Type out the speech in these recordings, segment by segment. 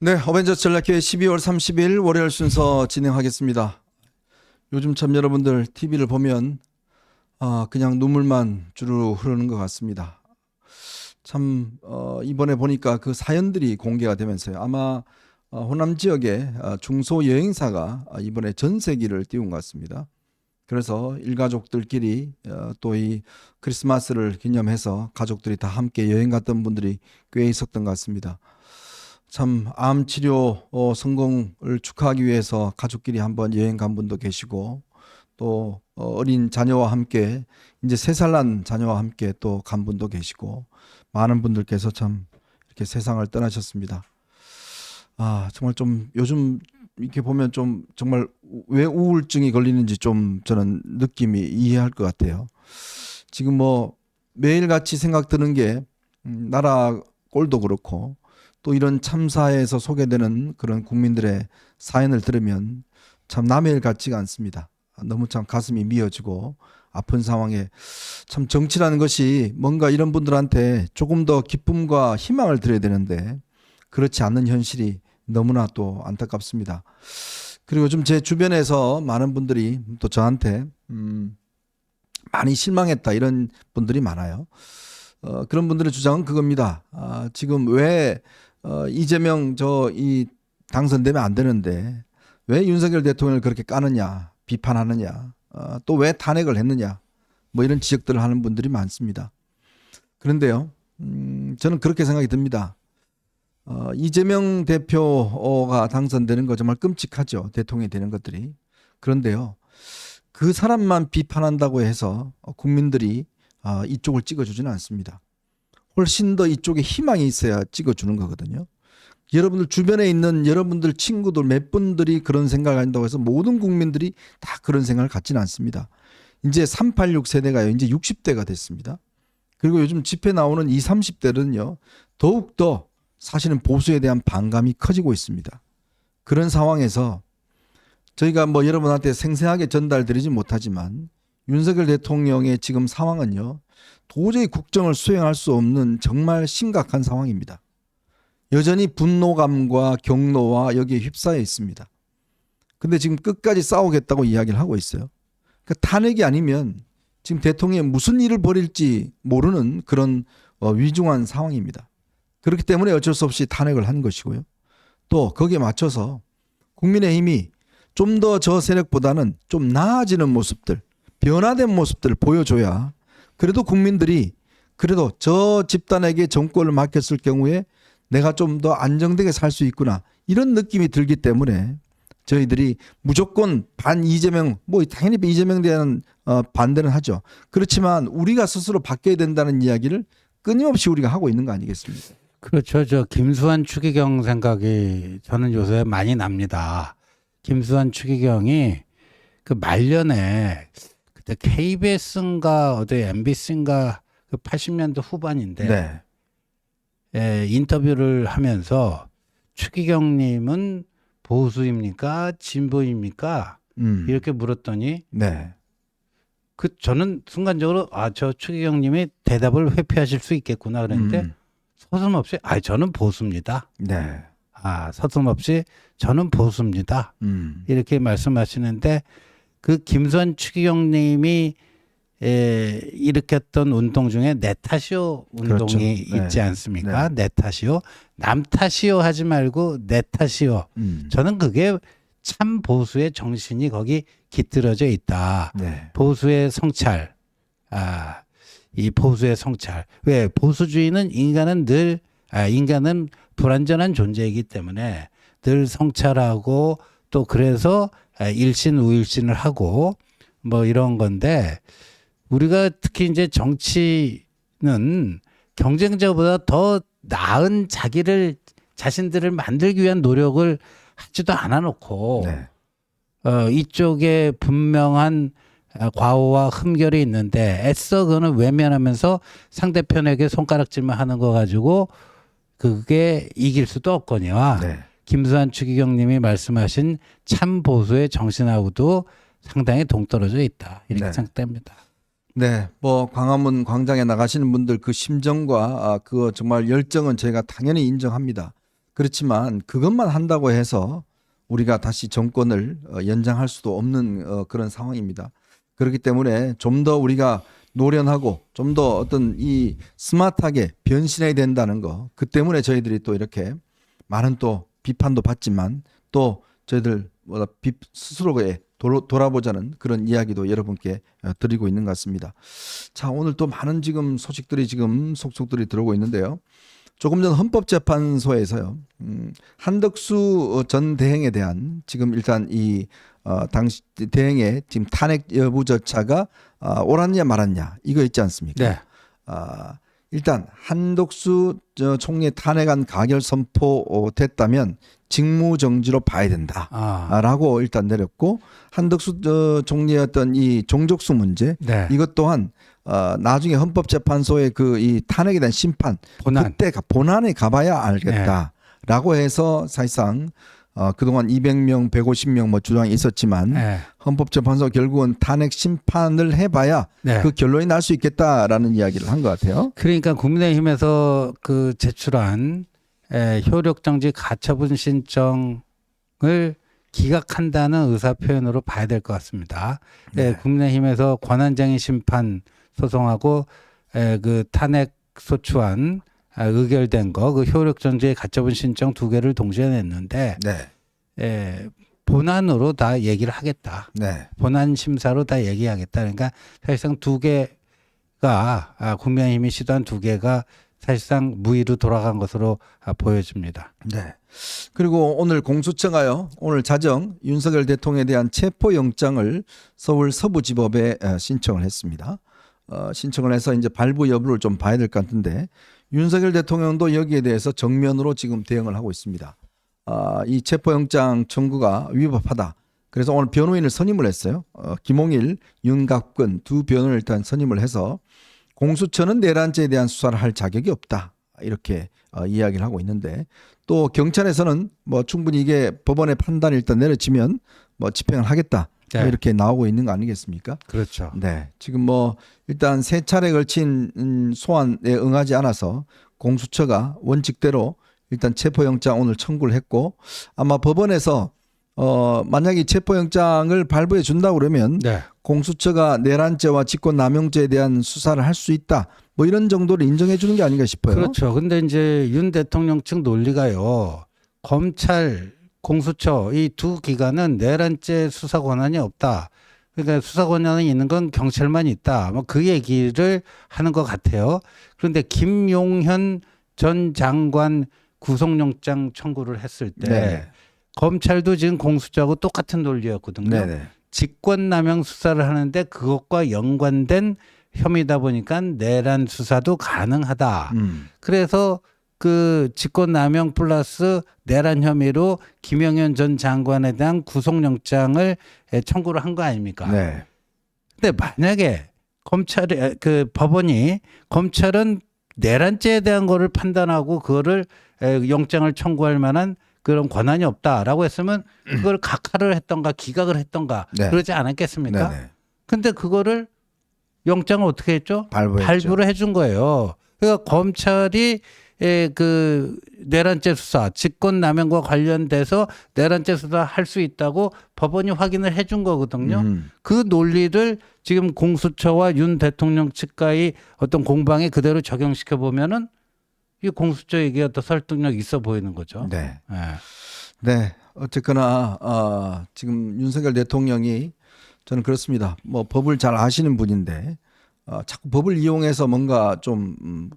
네, 어벤져스 전략회 12월 30일 월요일 순서 진행하겠습니다. 요즘 참 여러분들 TV를 보면 그냥 눈물만 주르르 흐르는 것 같습니다. 참 이번에 보니까 그 사연들이 공개가 되면서요. 아마 호남 지역의 중소 여행사가 이번에 전세기를 띄운 것 같습니다. 그래서 일가족들끼리 또 이 크리스마스를 기념해서 가족들이 다 함께 여행 갔던 분들이 꽤 있었던 것 같습니다. 참 암 치료 성공을 축하하기 위해서 가족끼리 한번 여행 간 분도 계시고 또 어린 자녀와 함께 이제 3살 난 자녀와 함께 또 간 분도 계시고 많은 분들께서 참 이렇게 세상을 떠나셨습니다. 정말 좀 요즘 이렇게 보면 좀 정말 왜 우울증이 걸리는지 좀 저는 느낌이 이해할 것 같아요. 지금 뭐 매일같이 생각 드는 게 나라 꼴도 그렇고 또 이런 참사에서 소개되는 그런 국민들의 사연을 들으면 참 남의 일 같지가 않습니다. 너무 참 가슴이 미어지고 아픈 상황에 참 정치라는 것이 뭔가 이런 분들한테 조금 더 기쁨과 희망을 드려야 되는데 그렇지 않는 현실이 너무나 또 안타깝습니다. 그리고 좀 제 주변에서 많은 분들이 또 저한테 많이 실망했다 이런 분들이 많아요. 그런 분들의 주장은 그겁니다. 지금 왜 이재명 이 당선되면 안 되는데 왜 윤석열 대통령을 그렇게 까느냐 비판하느냐 또 왜 탄핵을 했느냐 뭐 이런 지적들을 하는 분들이 많습니다. 그런데요 저는 그렇게 생각이 듭니다. 이재명 대표가 당선되는 거 정말 끔찍하죠. 대통령이 되는 것들이. 그런데요 그 사람만 비판한다고 해서 국민들이 이쪽을 찍어주지는 않습니다. 훨씬 더 이쪽에 희망이 있어야 찍어주는 거거든요. 여러분들 주변에 있는 여러분들 친구들 몇 분들이 그런 생각을 한다고 해서 모든 국민들이 다 그런 생각을 갖지는 않습니다. 이제 386 세대가요. 이제 60대가 됐습니다. 그리고 요즘 집회 나오는 20, 30대는요. 더욱더 사실은 보수에 대한 반감이 커지고 있습니다. 그런 상황에서 저희가 뭐 여러분한테 생생하게 전달드리지 못하지만 윤석열 대통령의 지금 상황은요. 도저히 국정을 수행할 수 없는 정말 심각한 상황입니다. 여전히 분노감과 경노와 여기에 휩싸여 있습니다. 근데 지금 끝까지 싸우겠다고 이야기를 하고 있어요. 그러니까 탄핵이 아니면 지금 대통령이 무슨 일을 벌일지 모르는 그런 위중한 상황입니다. 그렇기 때문에 어쩔 수 없이 탄핵을 한 것이고요. 또 거기에 맞춰서 국민의힘이 좀 더 저 세력보다는 좀 나아지는 모습들, 변화된 모습들을 보여줘야 그래도 국민들이 그래도 저 집단에게 정권을 맡겼을 경우에 내가 좀 더 안정되게 살 수 있구나 이런 느낌이 들기 때문에 저희들이 무조건 반 이재명 뭐 당연히 이재명에 대한 반대는 하죠. 그렇지만 우리가 스스로 바뀌어야 된다는 이야기를 끊임없이 우리가 하고 있는 거 아니겠습니까? 그렇죠. 저 김수환 추기경 생각이 저는 요새 많이 납니다. 김수환 추기경이 그 말년에 그때 KBS인가 어디 MBC인가 그 80년대 후반인데 네. 인터뷰를 하면서 추기경님은 보수입니까 진보입니까 이렇게 물었더니 네. 저는 순간적으로 저 추기경님이 대답을 회피하실 수 있겠구나 그랬는데 서슴없이 저는 보수입니다. 네. 서슴없이 저는 보수입니다. 이렇게 말씀하시는데 그 김수환 추기경님이 일으켰던 운동 중에 내 탓이요 운동이 그렇죠. 있지 않습니까? 네. 내 탓이요. 남 탓이요 하지 말고 내 탓이요. 저는 그게 참 보수의 정신이 거기 깃들어져 있다. 네. 보수의 성찰. 이 보수의 성찰. 왜 보수주의는 인간은 불완전한 존재이기 때문에 늘 성찰하고 또 그래서 일신 우일신을 하고 뭐 이런 건데 우리가 특히 이제 정치는 경쟁자보다 더 나은 자신들을 만들기 위한 노력을 하지도 않아 놓고 네. 이쪽에 분명한 과오와 흠결이 있는데 애써 그거는 외면하면서 상대편에게 손가락질만 하는 거 가지고 그게 이길 수도 없거니와 네. 김수환 추기경님이 말씀하신 참 보수의 정신하고도 상당히 동떨어져 있다 이렇게 네. 생각됩니다. 네, 뭐 광화문 광장에 나가시는 분들 그 심정과 그 정말 열정은 저희가 당연히 인정합니다. 그렇지만 그것만 한다고 해서 우리가 다시 정권을 연장할 수도 없는 그런 상황입니다. 그렇기 때문에 좀 더 우리가 노련하고 좀 더 어떤 이 스마트하게 변신해야 된다는 거. 그 때문에 저희들이 또 이렇게 많은 또 비판도 받지만 또 저희들 스스로에 돌아보자는 그런 이야기도 여러분께 드리고 있는 것 같습니다. 자, 오늘 또 많은 지금 소식들이 지금 속속들이 들어오고 있는데요. 조금 전 헌법재판소에서요, 한덕수 전 대행에 대한 지금 일단 이 당시 대행의 지금 탄핵 여부 절차가 옳았냐 말았냐 이거 있지 않습니까? 네. 일단 한덕수 총리 탄핵안 가결 선포됐다면 직무정지로 봐야 된다라고 일단 내렸고, 한덕수 총리의 어떤 이 종족수 문제 네. 이것 또한 나중에 헌법재판소의 그 이 탄핵에 대한 심판 본안. 그때 본안에 가봐야 알겠다라고 해서 사실상 그동안 200명, 150명 뭐 주장이 있었지만 네. 헌법재판소 결국은 탄핵 심판을 해봐야 네. 그 결론이 날 수 있겠다라는 이야기를 한 것 같아요. 그러니까 국민의힘에서 그 제출한 효력정지 가처분 신청을 기각한다는 의사 표현으로 봐야 될 것 같습니다. 네. 국민의힘에서 권한쟁의 심판 소송하고 그 탄핵 소추안 의결된 거, 그 효력정지 가처분 신청 두 개를 동시에 냈는데 네. 본안으로 다 얘기를 하겠다. 네. 본안 심사로 다 얘기하겠다. 그러니까 사실상 두 개가 국민의힘이 시도한 두 개가 사실상 무의로 돌아간 것으로 보여집니다. 네. 그리고 오늘 공수처가요, 오늘 자정 윤석열 대통령에 대한 체포영장을 서울 서부지법에 신청을 했습니다. 신청을 해서 이제 발부 여부를 좀 봐야 될 것 같은데, 윤석열 대통령도 여기에 대해서 정면으로 지금 대응을 하고 있습니다. 이 체포영장 청구가 위법하다. 그래서 오늘 변호인을 선임을 했어요. 김홍일, 윤갑근 두 변호인을 일단 선임을 해서 공수처는 내란죄에 대한 수사를 할 자격이 없다. 이렇게 이야기를 하고 있는데, 또 경찰에서는 뭐 충분히 이게 법원의 판단을 일단 내려치면 뭐 집행을 하겠다. 네. 이렇게 나오고 있는 거 아니겠습니까? 그렇죠. 네. 지금 뭐 일단 세 차례 걸친 소환에 응하지 않아서 공수처가 원칙대로 일단 체포영장 오늘 청구를 했고, 아마 법원에서 만약에 체포영장을 발부해 준다고 그러면 네. 공수처가 내란죄와 직권남용죄에 대한 수사를 할 수 있다. 뭐 이런 정도를 인정해 주는 게 아닌가 싶어요. 그렇죠. 근데 이제 윤 대통령 측 논리가요. 검찰, 공수처 이 두 기관은 내란죄 수사 권한이 없다. 그러니까 수사 권한이 있는 건 경찰만 있다. 뭐 그 얘기를 하는 것 같아요. 그런데 김용현 전 장관 구속영장 청구를 했을 때 네. 검찰도 지금 공수처하고 똑같은 논리였거든요. 네네. 직권남용 수사를 하는데 그것과 연관된 혐의다 보니까 내란 수사도 가능하다. 그래서 그 직권남용 플러스 내란 혐의로 김영현 전 장관에 대한 구속영장을 청구를 한 거 아닙니까? 네. 근데 만약에 검찰이 그 법원이 검찰은 내란죄에 대한 거를 판단하고 그거를 영장을 청구할 만한 그런 권한이 없다라고 했으면 그걸 각하를 했던가 기각을 했던가 네. 그러지 않았겠습니까? 네네. 근데 그거를 영장을 어떻게 했죠? 발부했죠. 발부를 해준 거예요. 그러니까 검찰이 그 내란죄 수사, 직권남용과 관련돼서 내란죄 수사 할 수 있다고 법원이 확인을 해준 거거든요. 그 논리를 지금 공수처와 윤 대통령 측과의 어떤 공방에 그대로 적용시켜 보면은 이 공수처 얘기가 더 설득력 있어 보이는 거죠. 네. 네. 네. 어쨌거나 지금 윤석열 대통령이 저는 그렇습니다. 뭐 법을 잘 아시는 분인데 자꾸 법을 이용해서 뭔가 좀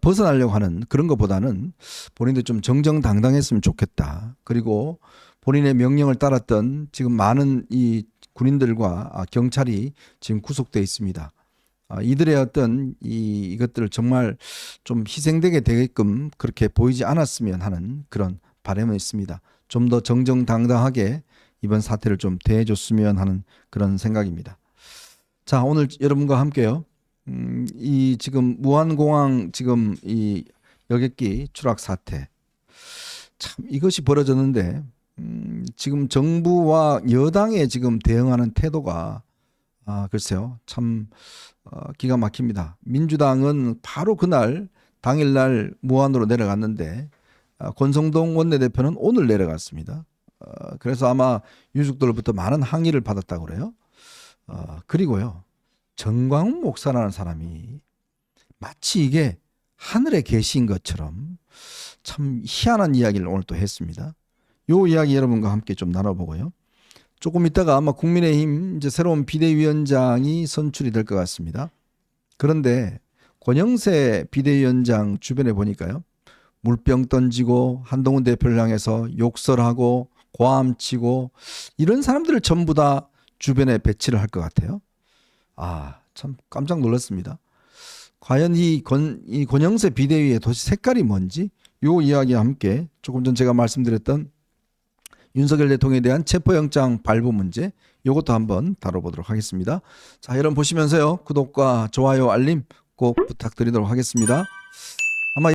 벗어나려고 하는 그런 것보다는 본인도 좀 정정당당했으면 좋겠다. 그리고 본인의 명령을 따랐던 지금 많은 이 군인들과 경찰이 지금 구속돼 있습니다. 이들의 어떤 이것들을 정말 좀 희생되게 되게끔 그렇게 보이지 않았으면 하는 그런 바람은 있습니다. 좀 더 정정당당하게 이번 사태를 좀 대해줬으면 하는 그런 생각입니다. 자, 오늘 여러분과 함께요. 이 지금 무안공항 지금 이 여객기 추락 사태, 참 이것이 벌어졌는데 지금 정부와 여당의 지금 대응하는 태도가 글쎄요, 참 기가 막힙니다. 민주당은 바로 그날 당일날 무안으로 내려갔는데 권성동 원내대표는 오늘 내려갔습니다. 그래서 아마 유족들로부터 많은 항의를 받았다고 그래요. 그리고요. 정광훈 목사라는 사람이 마치 이게 하늘에 계신 것처럼 참 희한한 이야기를 오늘 또 했습니다. 요 이야기 여러분과 함께 좀 나눠보고요. 조금 있다가 아마 국민의힘 이제 새로운 비대위원장이 선출이 될 것 같습니다. 그런데 권영세 비대위원장 주변에 보니까요. 물병 던지고 한동훈 대표를 향해서 욕설하고 고함치고 이런 사람들을 전부 다 주변에 배치를 할 것 같아요. 참 깜짝 놀랐습니다. 과연 이 권영세 비대위의 도대체 색깔이 뭔지 요 이야기와 함께 조금 전 제가 말씀드렸던 윤석열 대통령에 대한 체포영장 발부 문제 요것도 한번 다뤄보도록 하겠습니다. 자, 여러분 보시면서요. 구독과 좋아요, 알림 꼭 부탁드리도록 하겠습니다.